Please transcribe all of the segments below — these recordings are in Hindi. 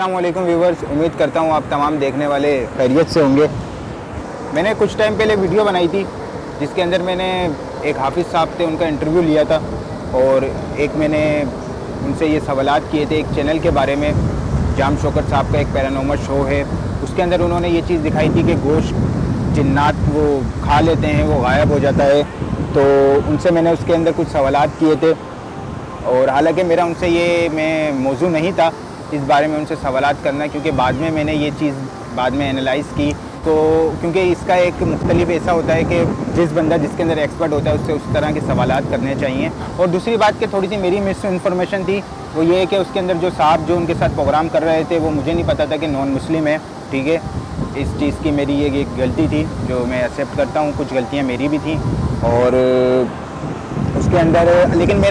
अस्सलाम वालेकुम व्यूवर्स, उम्मीद करता हूँ आप तमाम देखने वाले खैरियत से होंगे। मैंने कुछ टाइम पहले वीडियो बनाई थी जिसके अंदर मैंने एक हाफिज़ साहब थे, उनका इंटरव्यू लिया था और एक मैंने उनसे ये सवालात किए थे एक चैनल के बारे में। जाम शौकत साहब का एक पैरानॉर्मल शो है, उसके अंदर उन्होंने ये चीज़ दिखाई थी कि गोश्त जिन्नात वो खा लेते हैं, वो गायब हो जाता है। तो उनसे मैंने उसके अंदर कुछ सवालात किए थे और हालांकि मेरा उनसे ये मौजू नहीं था इस बारे में उनसे सवालात करना, क्योंकि बाद में मैंने ये चीज़ बाद में एनालाइज़ की। तो क्योंकि इसका एक मुख्तलिफ ऐसा होता है कि जिस बंदा जिसके अंदर एक्सपर्ट होता है उससे उस तरह के सवालात करने चाहिए। और दूसरी बात कि थोड़ी सी मेरी मिस इन्फॉर्मेशन थी, वो ये है कि उसके अंदर जो साहब जो उनके साथ प्रोग्राम कर रहे थे वो मुझे नहीं पता था कि नॉन मुस्लिम है। ठीक है, इस चीज़ की मेरी ये एक गलती थी जो मैं एक्सेप्ट करता हूँ, कुछ गलतियाँ मेरी भी थी। और उसके अंदर लेकिन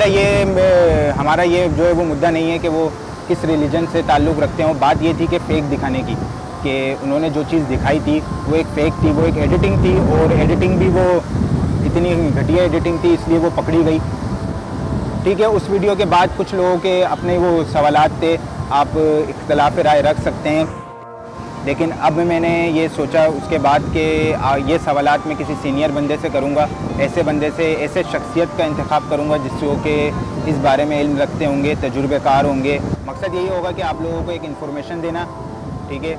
हमारा ये जो है वो मुद्दा नहीं है कि वो किस रिलीजन से ताल्लुक़ रखते हैं। बात ये थी कि फ़ेक दिखाने की, कि उन्होंने जो चीज़ दिखाई थी वो एक फ़ेक थी, वो एक एडिटिंग थी और एडिटिंग भी वो इतनी घटिया एडिटिंग थी, इसलिए वो पकड़ी गई। ठीक है, उस वीडियो के बाद कुछ लोगों के अपने वो सवालात थे, आप इख्तलाफ राय रख सकते हैं, लेकिन अब मैंने ये सोचा उसके बाद कि ये सवालात मैं किसी सीनियर बंदे से करूँगा, ऐसे बंदे से, ऐसे शख्सियत का इंतखाब करूँगा जिसको कि इस बारे में इल्म रखते होंगे, तजुर्बेकार होंगे। मकसद यही होगा कि आप लोगों को एक इन्फॉर्मेशन देना, ठीक है,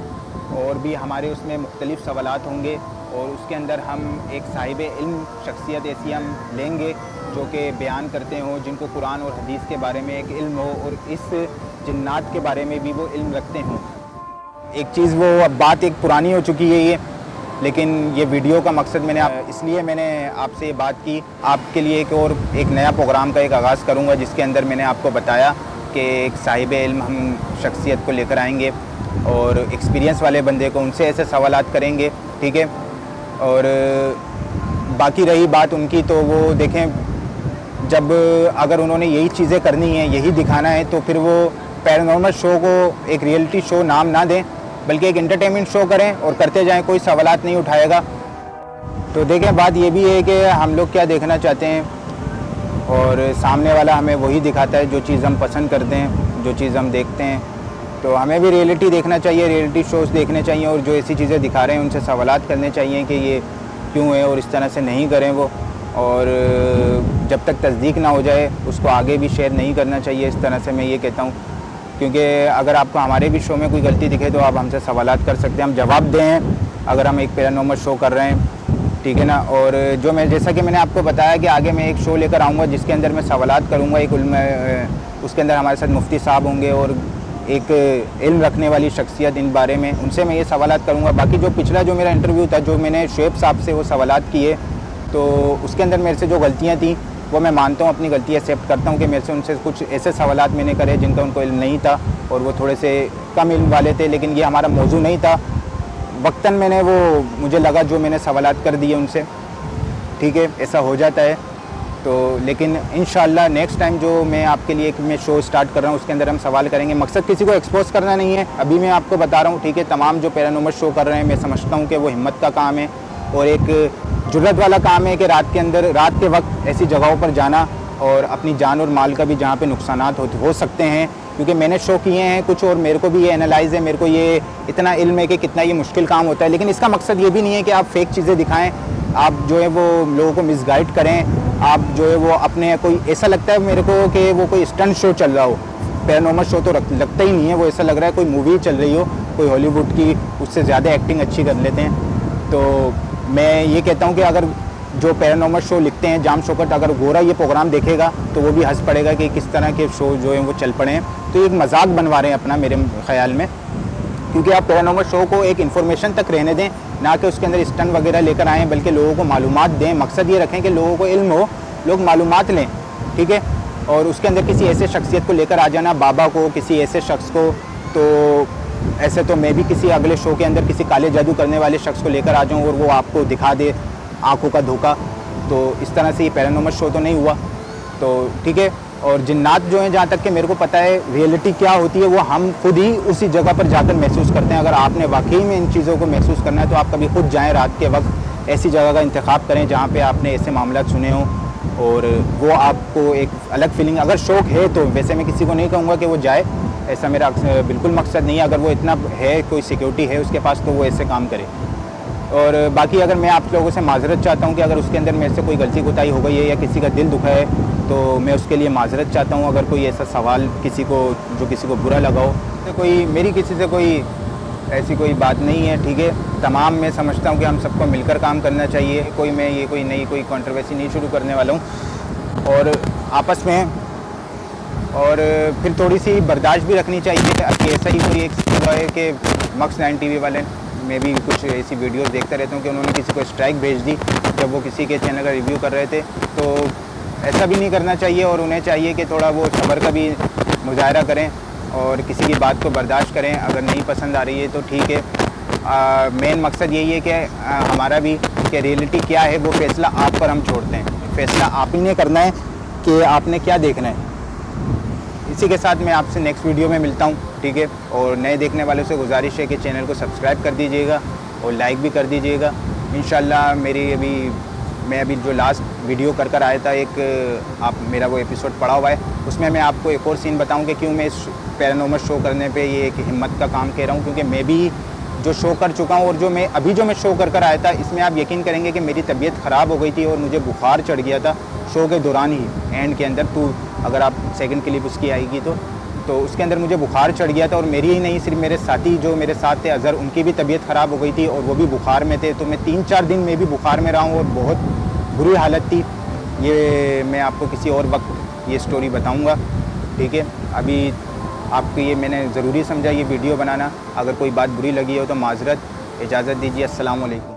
और भी हमारे उसमें मुख्तलिफ़ सवालात होंगे और उसके अंदर हम एक साहिब इल्म शख्सियत ऐसी हम लेंगे जो कि बयान करते हों, जिनको कुरान और हदीस के बारे में एक इल्म हो और इस जिन्नात के बारे में भी वो इल्म रखते हों। एक चीज़ वो अब बात एक पुरानी हो चुकी है ये, लेकिन ये वीडियो का मकसद इसलिए मैंने आपसे ये बात की। आपके लिए एक नया प्रोग्राम का एक आगाज़ करूँगा जिसके अंदर मैंने आपको बताया कि एक साहिब इल्म हम शख्सियत को लेकर आएंगे और एक्सपीरियंस वाले बंदे को उनसे ऐसे सवालात करेंगे। ठीक है, और बाकी रही बात उनकी, तो वो देखें, जब अगर उन्होंने यही चीज़ें करनी है, यही दिखाना है, तो फिर वो पैरानॉर्मल शो को एक रियलिटी शो नाम ना दें, बल्कि एक एंटरटेनमेंट शो करें और करते जाएं, कोई सवालात नहीं उठाएगा। तो देखें, बात ये भी है कि हम लोग क्या देखना चाहते हैं और सामने वाला हमें वही दिखाता है जो चीज़ हम पसंद करते हैं, जो चीज़ हम देखते हैं। तो हमें भी रियलिटी देखना चाहिए, रियलिटी शोज़ देखने चाहिए और जो ऐसी चीज़ें दिखा रहे हैं उनसे सवालात करने चाहिए कि ये क्यों है और इस तरह से नहीं करें वो। और जब तक तस्दीक ना हो जाए उसको आगे भी शेयर नहीं करना चाहिए, इस तरह से मैं ये कहता हूँ। क्योंकि अगर आपको हमारे भी शो में कोई गलती दिखे तो आप हमसे सवालात कर सकते हैं, हम जवाब दें अगर हम एक पैरानॉर्मल शो कर रहे हैं। ठीक है ना। और जैसा कि मैंने आपको बताया कि आगे मैं एक शो लेकर आऊँगा जिसके अंदर मैं सवालात करूँगा, उसके अंदर हमारे साथ मुफ्ती साहब होंगे और एक इल्म रखने वाली शख्सियत इन बारे में, उनसे मैं ये सवालात करूँगा। बाकी जो पिछला जो मेरा इंटरव्यू था, जो मैंने शुएब साहब से वो सवालात किए, तो उसके अंदर मेरे से जो गलतियाँ थी वो मैं मानता हूँ, अपनी गलती एक्सेप्ट करता हूँ कि मेरे से उनसे कुछ ऐसे सवालात मैंने करे जिनका उनको इल्म नहीं था और वो थोड़े से कम इल्म वाले थे, लेकिन ये हमारा मौजू नहीं था। वक्तन मुझे लगा जो मैंने सवालात कर दिए उनसे। ठीक है, ऐसा हो जाता है। तो लेकिन इंशाअल्लाह नेक्स्ट टाइम जो मैं आपके लिए मैं शो स्टार्ट कर रहा हूँ उसके अंदर हम सवाल करेंगे। मकसद किसी को एक्सपोज करना नहीं है, अभी मैं आपको बता रहा हूँ। ठीक है, तमाम जो पैरानॉर्मल शो कर रहे हैं मैं समझता हूँ कि वो हिम्मत का काम है और एक जुर्रत वाला काम है कि रात के वक्त ऐसी जगहों पर जाना और अपनी जान और माल का भी जहाँ पे नुकसानात हो सकते हैं, क्योंकि मैंने शो किए हैं कुछ और मेरे को भी ये एनालाइज़ है, मेरे को ये इतना इल्म है कि कितना ये मुश्किल काम होता है। लेकिन इसका मकसद ये भी नहीं है कि आप फेक चीज़ें दिखाएं, आप जो है वो लोगों को मिसगाइड करें, आप जो है वो अपने कोई ऐसा लगता है मेरे को कि वो कोई स्टंट शो चल रहा हो। पैरानॉर्मल शो तो लगता ही नहीं है, वो ऐसा लग रहा है कोई मूवी चल रही हो, कोई हॉलीवुड की, उससे ज़्यादा एक्टिंग अच्छी कर लेते हैं। तो मैं ये कहता हूँ कि अगर जो पैरानॉर्मल शो लिखते हैं जाम शौकत, अगर गोरा ये प्रोग्राम देखेगा तो वो भी हंस पड़ेगा कि किस तरह के शो जो हैं वो चल पड़े हैं। तो एक मजाक बनवा रहे हैं अपना, मेरे ख्याल में, क्योंकि आप पैरानॉर्मल शो को एक इन्फॉर्मेशन तक रहने दें, ना कि उसके अंदर स्टंट वगैरह लेकर आएँ, बल्कि लोगों को मालूमात दें। मकसद ये रखें कि लोगों को इल्म हो, लोग मालूमात लें। ठीक है, और उसके अंदर किसी ऐसे शख्सियत को लेकर आ जाना, बाबा को, किसी ऐसे शख्स को, तो ऐसे तो मैं भी किसी अगले शो के अंदर किसी काले जादू करने वाले शख्स को लेकर आ जाऊँ और वो आपको दिखा दे आंखों का धोखा, तो इस तरह से ये पैरानॉर्मल शो तो नहीं हुआ। तो ठीक है, और जिन्नात जो हैं, जहाँ तक कि मेरे को पता है रियलिटी क्या होती है वो हम खुद ही उसी जगह पर जाकर महसूस करते हैं। अगर आपने वाकई में इन चीज़ों को महसूस करना है तो आप कभी खुद जाएँ, रात के वक्त ऐसी जगह का इंतखाब करें जहाँ पे आपने ऐसे मामला सुने हों और वो आपको एक अलग फीलिंग, अगर शौक़ है तो, वैसे मैं किसी को नहीं कहूँगा कि वो जाए, ऐसा मेरा बिल्कुल मकसद नहीं है। अगर वो इतना है, कोई सिक्योरिटी है उसके पास, तो वो ऐसे काम करे। और बाकी अगर मैं आप लोगों से माजरत चाहता हूँ कि अगर उसके अंदर मेरे से कोई गलती कोताही हो गई है या किसी का दिल दुखा है, तो मैं उसके लिए माजरत चाहता हूँ। अगर कोई ऐसा सवाल किसी को जो किसी को बुरा लगा हो, तो कोई मेरी किसी से कोई ऐसी कोई बात नहीं है, ठीक है। तमाम मैं समझता हूँ कि हम सबको मिलकर काम करना चाहिए। कोई मैं ये कोई नई कोई कंट्रोवर्सी नहीं शुरू करने वाला हूँ, और आपस में और फिर थोड़ी सी बर्दाश्त भी रखनी चाहिए। अभी ऐसा ही कोई एक हुआ है कि मक्स 9 TV वाले, मैं भी कुछ ऐसी वीडियोस देखता रहता हूँ कि उन्होंने किसी को स्ट्राइक भेज दी जब वो किसी के चैनल का रिव्यू कर रहे थे। तो ऐसा भी नहीं करना चाहिए, और उन्हें चाहिए कि थोड़ा वो सब्र का भी मुजाहरा करें और किसी की बात को बर्दाश्त करें। अगर नहीं पसंद आ रही है तो ठीक है। मेन मकसद यही है कि हमारा भी कि रियलिटी क्या है वो फ़ैसला आप पर हम छोड़ते हैं। फ़ैसला आप ही ने करना है कि आपने क्या देखना है। इसी के साथ मैं आपसे नेक्स्ट वीडियो में मिलता हूँ, ठीक है। और नए देखने वालों से गुजारिश है कि चैनल को सब्सक्राइब कर दीजिएगा और लाइक भी कर दीजिएगा। इंशाल्लाह मैं अभी जो लास्ट वीडियो कर आया था, एक आप मेरा वो एपिसोड पड़ा हुआ है, उसमें मैं आपको एक और सीन बताऊँ कि क्यों मैं इस पैरानॉर्मल शो करने पे ये एक हिम्मत का काम कह रहा हूँ। क्योंकि मैं भी जो शो कर चुका हूँ और जो मैं शो कर आया था, इसमें आप यकीन करेंगे कि मेरी तबीयत ख़राब हो गई थी और मुझे बुखार चढ़ गया था शो के दौरान ही, एंड के अंदर। अगर आप सेकंड क्लिप उसकी आएगी तो उसके अंदर मुझे बुखार चढ़ गया था। और मेरी ही नहीं, सिर्फ मेरे साथी जो मेरे साथ थे अज़हर, उनकी भी तबीयत ख़राब हो गई थी और वो भी बुखार में थे। तो मैं 3-4 दिन में भी बुखार में रहा हूँ और बहुत बुरी हालत थी। ये मैं आपको किसी और वक्त ये स्टोरी बताऊँगा, ठीक है। अभी आपको ये मैंने ज़रूरी समझा ये वीडियो बनाना। अगर कोई बात बुरी लगी हो तो माज़रत, इजाज़त दीजिए। अस्सलाम वालेकुम।